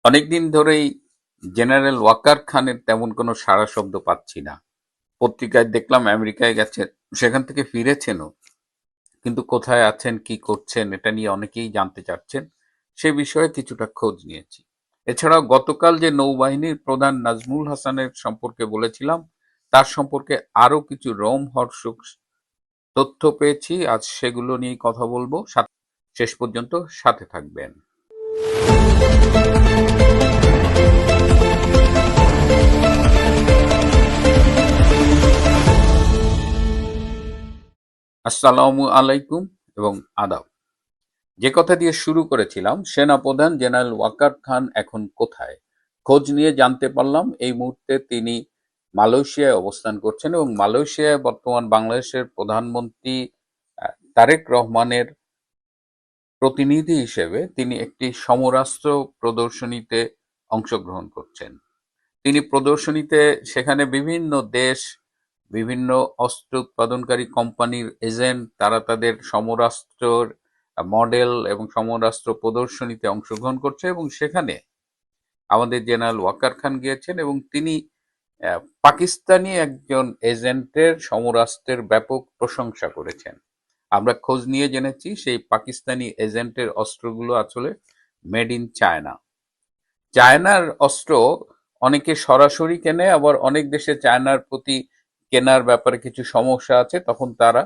অনেকদিন ধরেই জেনারেল ওয়াকার খানের তেমন কোনো সাড়া শব্দ পাচ্ছি না। পত্রিকায় দেখলাম আমেরিকায় গেছেন, সেখান থেকে ফিরেছেনও, কিন্তু কোথায় আছেন, কি করছেন, এটা নিয়ে অনেকেই জানতে চাচ্ছেন। সে বিষয়ে কিছুটা খোঁজ নিয়েছি। এছাড়াও গতকাল যে নৌবাহিনীর প্রধান নাজমুল হাসানের সম্পর্কে বলেছিলাম, তার সম্পর্কে আরো কিছু রোমহর্ষক তথ্য পেয়েছি। আজ সেগুলো নিয়ে কথা বলবো। শেষ পর্যন্ত সাথে থাকবেন। আসসালামু আলাইকুম এবং আদাব। যে কথা দিয়ে শুরু করেছিলাম, সেনাপ্রধান জেনারেল ওয়াকার খান এখন কোথায়? খোঁজ নিয়ে জানতে পারলাম এই মুহূর্তে তিনি মালয়েশিয়ায় অবস্থান করছেন এবং মালয়েশিয়ায় বর্তমান বাংলাদেশের প্রধানমন্ত্রী তারেক রহমানের প্রতিনিধি হিসেবে তিনি একটি সমরাস্ত্র প্রদর্শনীতে অংশগ্রহণ করছেন। তিনি প্রদর্শনীতে সেখানে বিভিন্ন দেশ, বিভিন্ন অস্ত্র উৎপাদনকারী কোম্পানির এজেন্ট, তারা তাদের সমরাস্ত্রের মডেল এবং সমরাস্ত্র প্রদর্শনীতে অংশগ্রহণ করছে এবং সেখানে আমাদের জেনারেল ওয়াকার খান গিয়েছেন এবং তিনি পাকিস্তানি একজন এজেন্টের সমরাস্ত্রের ব্যাপক প্রশংসা করেছেন। আমরা খোঁজ নিয়ে জেনেছি সেই পাকিস্তানি এজেন্টের অস্ত্রগুলো আসলে মেড ইন চায়না। চায়নার অস্ত্র অনেকে সরাসরি কেনে, আবার অনেক দেশে চায়নার প্রতি কেনার ব্যাপারে কিছু সমস্যা আছে, তখন তারা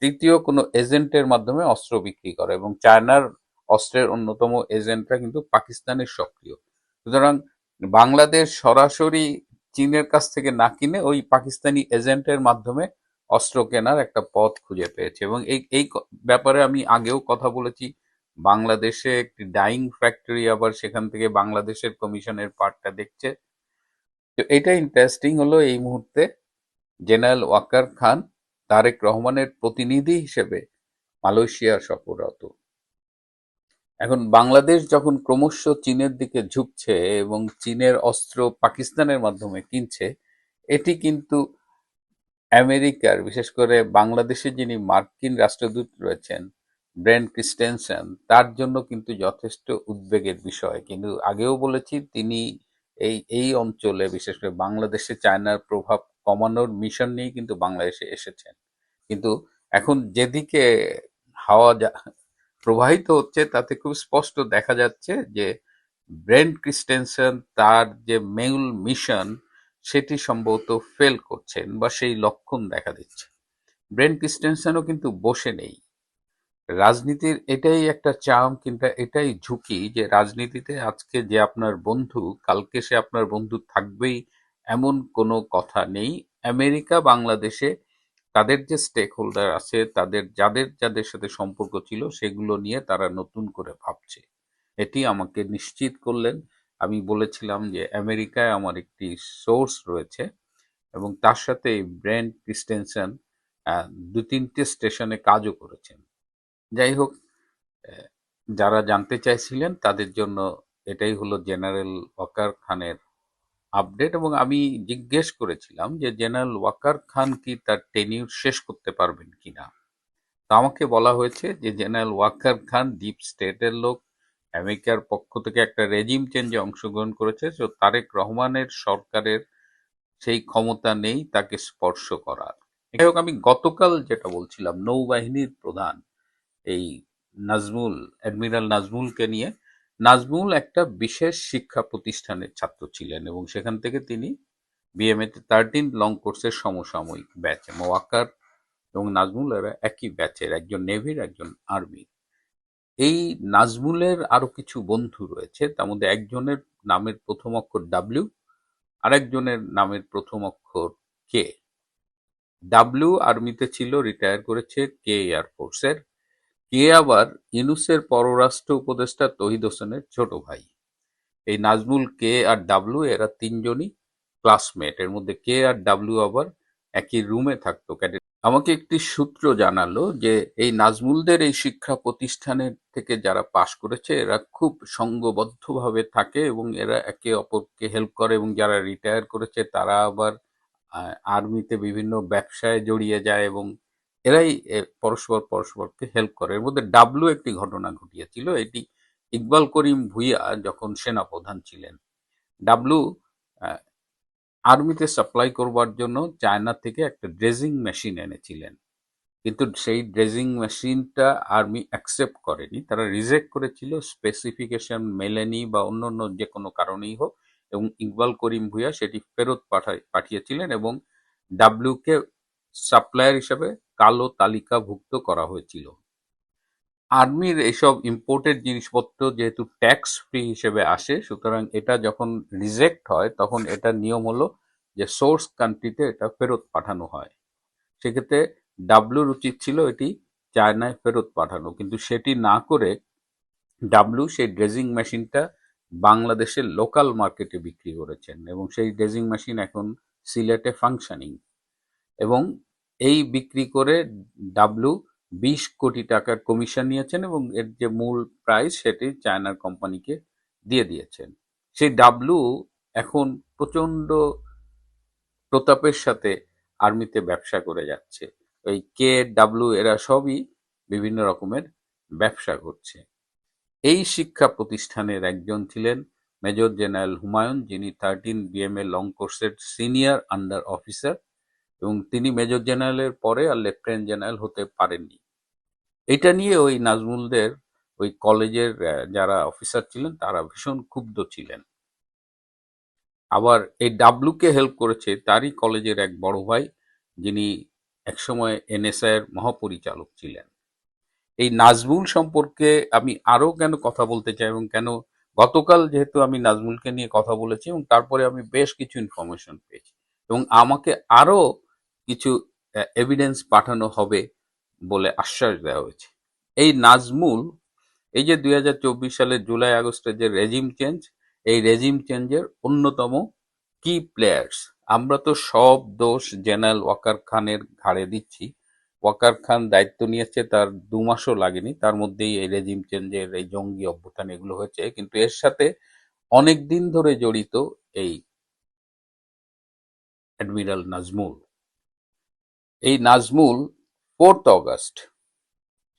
তৃতীয় কোনো এজেন্টের মাধ্যমে অস্ত্র বিক্রি করে এবং চায়নার অস্ত্রের অন্যতম এজেন্টরা কিন্তু পাকিস্তানের সক্রিয়। সুতরাং বাংলাদেশ সরাসরি চীনের কাছ থেকে না কিনে ওই পাকিস্তানি এজেন্টের মাধ্যমে অস্ত্র কেনার একটা পথ খুঁজে পেয়েছে এবং এই ব্যাপারে আমি আগেও কথা বলেছি। বাংলাদেশে একটি ডাইং ফ্যাক্টরি, আবার সেখান থেকে বাংলাদেশের কমিশনের পার্টটা দেখছে। তো এটা ইন্টারেস্টিং হলো এই মুহূর্তে জেনারেল ওয়াকার খান তারেক রহমানের প্রতিনিধি হিসেবে মালয়েশিয়া সফররত। এখন বাংলাদেশ যখন ক্রমশ চীনের দিকে ঝুঁকছে এবং চীনের অস্ত্র পাকিস্তানের মাধ্যমে কিনছে, এটি কিন্তু আমেরিকার, বিশেষ করে বাংলাদেশে যিনি মার্কিন রাষ্ট্রদূত রয়েছেন ব্রেন ক্রিস্টেনসেন, তার জন্য কিন্তু যথেষ্ট উদ্বেগের বিষয়। কিন্তু আগেও বলেছি তিনি এই অঞ্চলে, বিশেষ করে বাংলাদেশে চায়নার প্রভাব কমানোর মিশন নিয়ে কিন্তু বাংলাদেশে এসেছেন। কিন্তু এখন যেদিকে হাওয়া প্রবাহিত হচ্ছে তাতে খুব স্পষ্ট দেখা যাচ্ছে যে ব্রেন ক্রিস্টেনসেন তার যে মূল মিশন সেটি সম্ভবত ফেল করছেন বা সেই লক্ষণ দেখা দিচ্ছে। ব্রেন ক্রিস্টেনসেনও কিন্তু বসে নেই। রাজনীতির এটাই একটা চার্ম, কিন্তু এটাই ঝুঁকি যে রাজনীতিতে আজকে যে আপনার বন্ধু, কালকে সে আপনার বন্ধু থাকবেই এমন কোনো কথা নেই। আমেরিকা বাংলাদেশে তাদের যে স্টেক হোল্ডার আছে, তাদের যাদের যাদের সাথে সম্পর্ক ছিল সেগুলো নিয়ে তারা নতুন করে ভাবছে। এটি আমাকে নিশ্চিত করলেন। আমি বলেছিলাম যে আমেরিকায় আমার একটি সোর্স রয়েছে এবং তার সাথে এই ব্রেন্ট ক্রিস্টেনসেন দু তিনটে স্টেশনে কাজও করেছেন। যাই হোক, আহ, যারা জানতে চাইছিলেন তাদের জন্য এটাই হলো জেনারেল ওয়াকার খানের আপডেট। এবং আমি জিজ্ঞেস করেছিলাম যে জেনারেল ওয়াকার খান কি তার টেনিউর শেষ করতে পারবেন কিনা। তো আমাকে বলা হয়েছে যে জেনারেল ওয়াকার খান ডিপ স্টেটের লোক, আমেরিকার পক্ষ থেকে একটা রেজিম চেঞ্জে অংশগ্রহণ করেছে, তো তারেক রহমানের সরকারের সেই ক্ষমতা নেই তাকে স্পর্শ করার। যাই হোক, আমি গতকাল যেটা বলছিলাম, নৌবাহিনীর প্রধান এই নাজমুল, অ্যাডমিরাল নাজমুলকে নিয়ে। নাজমুল একটা বিশেষ শিক্ষা প্রতিষ্ঠানের ছাত্র ছিলেন এবং সেখান থেকে তিনি বিএমএ 13 লং কোর্সের সমসাময়িক ব্যাচ। ওয়াকার এবং নাজমুল এরা একই ব্যাচের, একজন নেভির, একজন আর্মির। এই নাজমুলের আরো কিছু বন্ধু রয়েছে, তার মধ্যে একজনের নামের প্রথম অক্ষর ডাব্লিউ, আরেকজনের নামের প্রথম অক্ষর কে। ডাব্লিউ আর্মিতে ছিল, রিটায়ার করেছে, কে এয়ারফোর্সের। কে আবার ইউনূসের পররাষ্ট্র উপদেষ্টা তহিদ হোসেনের ছোট ভাই। এই নাজমুল, কে আর ডাব্লিউ এরা তিনজনই ক্লাসমেট। এর মধ্যে কে আর ডাব্লিউ আবার একই রুমে থাকতো ক্যাডেট। আমাকে একটি সূত্র জানালো যে এই নাজমুলদের এই শিক্ষা প্রতিষ্ঠানের থেকে যারা পাশ করেছে এরা খুব সংঘবদ্ধভাবে থাকে এবং এরা একে অপরকে হেল্প করে, এবং যারা রিটায়ার করেছে তারা আবার আর্মিতে বিভিন্ন ব্যবসায় জড়িয়ে যায় এবং এরাই পরস্পরকে হেল্প করে। এর মধ্যে ডাব্লিউ একটি ঘটনা ঘটিয়েছিল, এটি ইকবাল করিম ভূঁইয়া যখন সেনাপ্রধান ছিলেন, ডাব্লু আর্মিতে সাপ্লাই করবার জন্য চায়না থেকে একটা ড্রেজিং মেশিন এনেছিলেন, কিন্তু সেই ড্রেজিং মেশিনটা আর্মি অ্যাকসেপ্ট করেনি, তারা রিজেক্ট করেছিল, স্পেসিফিকেশন মেলেনি বা অন্যান্য যে কোনো কারণেই হোক, এবং ইকবাল করিম ভূঁইয়া সেটি ফেরত পাঠিয়েছিলেন এবং ডাব্লিউকে সাপ্লায়ার হিসেবে কালো তালিকাভুক্ত করা হয়েছিল। আর্মির এসব ইম্পোর্টেড জিনিসপত্র যেহেতু ট্যাক্স ফ্রি হিসেবে আসে, সুতরাং এটা যখন রিজেক্ট হয় তখন এটার নিয়ম হলো যে সোর্স কান্ট্রিতে এটা ফেরত পাঠানো হয়। সেক্ষেত্রে ডাব্লুর উচিত ছিল এটি চায়নায় ফেরত পাঠানো, কিন্তু সেটি না করে ডাব্লু সেই ড্রেজিং মেশিনটা বাংলাদেশের লোকাল মার্কেটে বিক্রি করেছেন এবং সেই ড্রেজিং মেশিন এখন সিলেটে ফাংশনিং, এবং এই বিক্রি করে ডাব্লু 20 কোটি টাকার কমিশন নিয়েছেন এবং এর যে মূল প্রাইস সেটি চায়নার কোম্পানিকে দিয়ে দিয়েছেন। সেই ডাব্লু এখন প্রচন্ড প্রতাপের সাথে আর্মিতে ব্যবসা করে যাচ্ছে। ওই কে ডাব্লু এরা সবই বিভিন্ন রকমের ব্যবসা করছে। এই শিক্ষা প্রতিষ্ঠানের একজন ছিলেন মেজর জেনারেল হুমায়ুন, যিনি 13 বিএমএ লং কোর্সের সিনিয়র আন্ডার অফিসার, এবং তিনি মেজর জেনারেলের পরে আর লেফটেন্যান্ট জেনারেল হতে পারেননি। এটা নিয়ে ওই নাজমুলদের ওই কলেজের যারা অফিসার ছিলেন তারা ভীষণ ক্ষুব্ধ ছিলেন। আবার এই ডাব্লুকে হেল্প করেছে তারই কলেজের এক বড় ভাই, যিনি একসময় এনএসআই এর মহাপরিচালক ছিলেন। এই নাজমুল সম্পর্কে আমি আরো কেন কথা বলতে চাই এবং কেন গতকাল যেহেতু আমি নাজমুলকে নিয়ে কথা বলেছি এবং তারপরে আমি বেশ কিছু ইনফরমেশন পেয়েছি এবং আমাকে আরো কিছু এভিডেন্স পাঠানো হবে বলে আশ্বাস দেওয়া হয়েছে। এই নাজমুল, এই যে 2024 সালের জুলাই আগস্টের যে রেজিম চেঞ্জ, এই রেজিম চেঞ্জের অন্যতম কি প্লেয়ার্স। আমরা তো সব দোষ জেনারেল ওয়াকার খানের ঘাড়ে দিচ্ছি। ওয়াকার খান দায়িত্ব নিয়েছে, তার 2 মাসও লাগেনি, তার মধ্যেই এই রেজিম চেঞ্জের এই জঙ্গি অভ্যুত্থান এগুলো হয়েছে, কিন্তু এর সাথে অনেক দিন ধরে জড়িত এই অ্যাডমিরাল নাজমুল। এই নাজমুল 4 আগস্ট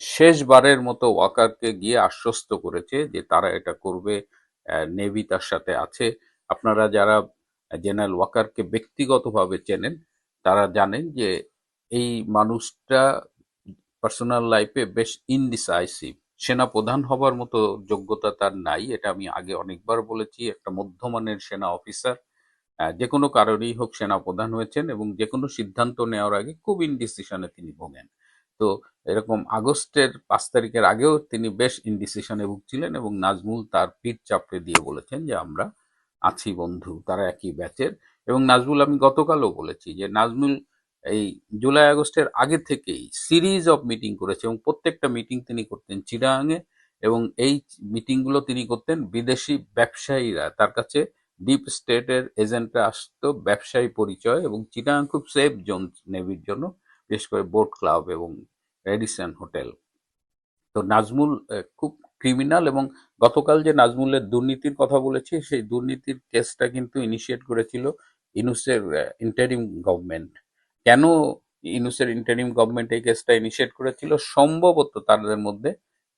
শেষবারের মতো ওয়াকারকে গিয়ে আশ্বস্ত করেছে যে তারা এটা করবে, নেভি তার সাথে আছে। আপনারা যারা জেনারেল ওয়াকারকে ব্যক্তিগতভাবে চেনেন তারা জানেন যে এই মানুষটা পার্সোনাল লাইফে বেশ ইনডিসাইসিভ। সেনা প্রধান হবার মতো যোগ্যতা তার নাই, এটা আমি আগে অনেকবার বলেছি। একটা মধ্যমানের সেনা অফিসার, যে কোনো কারণেই হোক সেনা প্রধান হয়েছেন এবং যে কোনো সিদ্ধান্ত নেওয়ার আগে খুব ইনডিসিশনে তিনি ভোগেন। তো এরকম আগস্টের 5 তারিখের আগেও তিনি বেশ ইনডিসিশনে ভুগছিলেন এবং নাজমুল তার পিঠ চাপড়ে দিয়ে বলেছেন যে আমরা আছি বন্ধু, তারা একই ব্যাচের। এবং নাজমুল, আমি গতকালও বলেছি যে নাজমুল এই জুলাই আগস্টের আগে থেকেই সিরিজ অফ মিটিং করেছে এবং প্রত্যেকটা মিটিং তিনি করতেন চিটাগাঙে, এবং এই মিটিংগুলো তিনি করতেন বিদেশি ব্যবসায়ীরা তার কাছে, ডিপ স্টেটের এজেন্টরা আসতো ব্যবসায়ী পরিচয়, এবং চিটাগাং খুব সেফ জোন নেভির জন্য, বিশেষ করে বোট ক্লাব এবং রেডিসন হোটেল। তো নাজমুল খুব ক্রিমিনাল, এবং গতকাল যে নাজমুলের দুর্নীতির কথা বলেছি সেই দুর্নীতির কেসটা কিন্তু ইনিশিয়েট করেছিল ইউনূসের ইন্টারিম গভর্নমেন্ট। কেন ইউনূসের ইন্টারিম গভর্নমেন্ট এই কেসটা ইনিশিয়েট করেছিল? সম্ভবত তাদের মধ্যে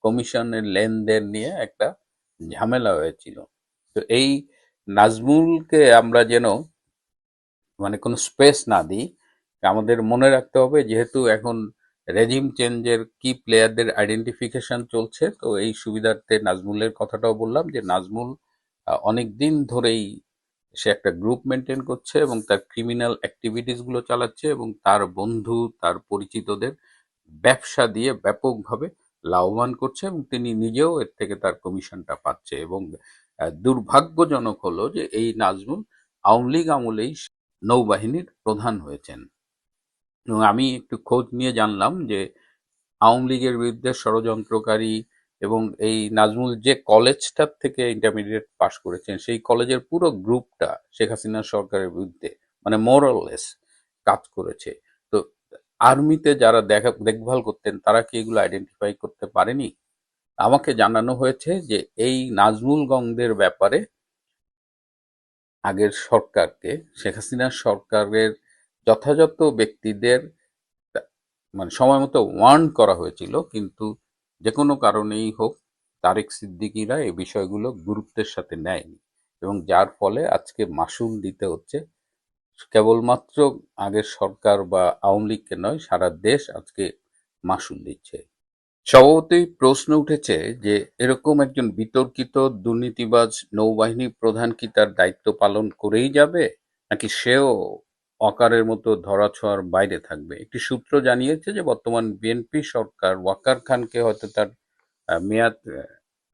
কমিশনের লেনদেন নিয়ে একটা ঝামেলা হয়েছিল। তো এই নাজমুলকে আমরা যেন মানে কোনো স্পেস না দিই। আমাদের মনে রাখতে হবে যেহেতু এখন রেজিম চেঞ্জের কি প্লেয়ারদের আইডেন্টিফিকেশন চলছে, তো এই সুবিধার্থে নাজমুলের কথাটাও বললাম যে নাজমুল অনেক দিন ধরেই সে একটা গ্রুপ মেনটেন করছে এবং তার ক্রিমিনাল অ্যাক্টিভিটিস গুলো চালাচ্ছে এবং তার বন্ধু তার পরিচিতদের ব্যবসা দিয়ে ব্যাপকভাবে লাভবান করছে এবং তিনি নিজেও এর থেকে তার কমিশনটা পাচ্ছে। এবং দুর্ভাগ্যজনক হলো যে এই নাজমুল আওয়ামী লীগ আমলেই নৌবাহিনীর প্রধান হয়েছেন। এবং আমি একটু খোঁজ নিয়ে জানলাম যে আওয়ামী লীগের বিরুদ্ধে ষড়যন্ত্রকারী, এবং এই নাজমুল যে কলেজটার থেকে ইন্টারমিডিয়েট পাশ করেছেন সেই কলেজের পুরো গ্রুপটা শেখ হাসিনা সরকারের বিরুদ্ধে মানে মোরাললেস কাজ করেছে। তো আর্মিতে যারা দেখভাল করতেন তারা কি এগুলো আইডেন্টিফাই করতে পারেনি? আমাকে জানানো হয়েছে যে এই নাজমুল গংদের ব্যাপারে আগের সরকারকে, শেখ হাসিনার সরকারের যথাযথ ব্যক্তিদের মানে সময় মতো ওয়ার্ন করা হয়েছিল, কিন্তু যে কোনো কারণেই হোক তারেক সিদ্দিকীরা এই বিষয়গুলো গুরুত্বের সাথে নেয়নি, এবং যার ফলে আজকে মাসুল দিতে হচ্ছে কেবলমাত্র আগের সরকার বা আওয়ামী লীগকে নয়, সারা দেশ আজকে মাসুল দিচ্ছে। স্বভাবতই প্রশ্ন উঠেছে যে এরকম একজন বিতর্কিত দুর্নীতিবাজ নৌবাহিনী প্রধান কি তার দায়িত্ব পালন করেই যাবে, নাকি সেও ওয়াকারের মতো ধরাছোঁয়ার বাইরে থাকবে। একটি সূত্র জানিয়েছে যে বর্তমান বিএনপি সরকার ওয়াকার খানকে হয়তো তার মেয়াদ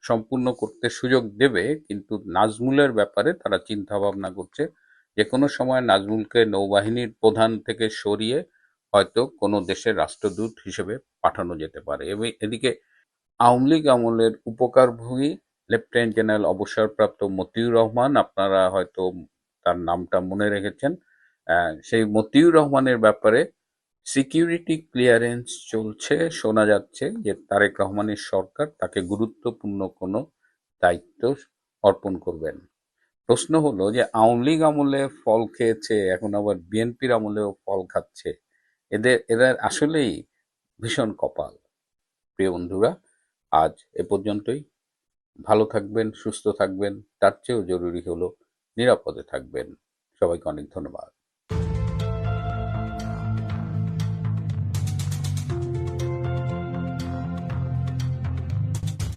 সম্পূর্ণ করতে সুযোগ দেবে, কিন্তু নাজমুলের ব্যাপারে তারা চিন্তা ভাবনা করছে যে কোনো সময় নাজমুলকে নৌবাহিনীর প্রধান থেকে সরিয়ে হয়তো কোনো দেশের রাষ্ট্রদূত হিসেবে পাঠানো যেতে পারে। এবং এদিকে আওয়ামী লীগ আমলের উপকারভোগী লেফটেন্যান্ট জেনারেল অবসরপ্রাপ্ত মতিউর রহমান, আপনারা হয়তো তার নামটা মনে রেখেছেন, সেই মতিউর রহমানের ব্যাপারে সিকিউরিটি ক্লিয়ারেন্স চলছে। শোনা যাচ্ছে যে তারেক রহমানের সরকার তাকে গুরুত্বপূর্ণ কোনো দায়িত্ব অর্পণ করবেন। প্রশ্ন হলো যে আওয়ামী লীগ আমলে ফল খেয়েছে, এখন আবার বিএনপির আমলেও ফল খাচ্ছে। এদের আসলেই ভীষণ কপাল। প্রিয় বন্ধুরা, আজ এ পর্যন্তই। ভালো থাকবেন, সুস্থ থাকবেন, তার চেয়েও জরুরি হলো নিরাপদে থাকবেন। সবাইকে অনেক ধন্যবাদ।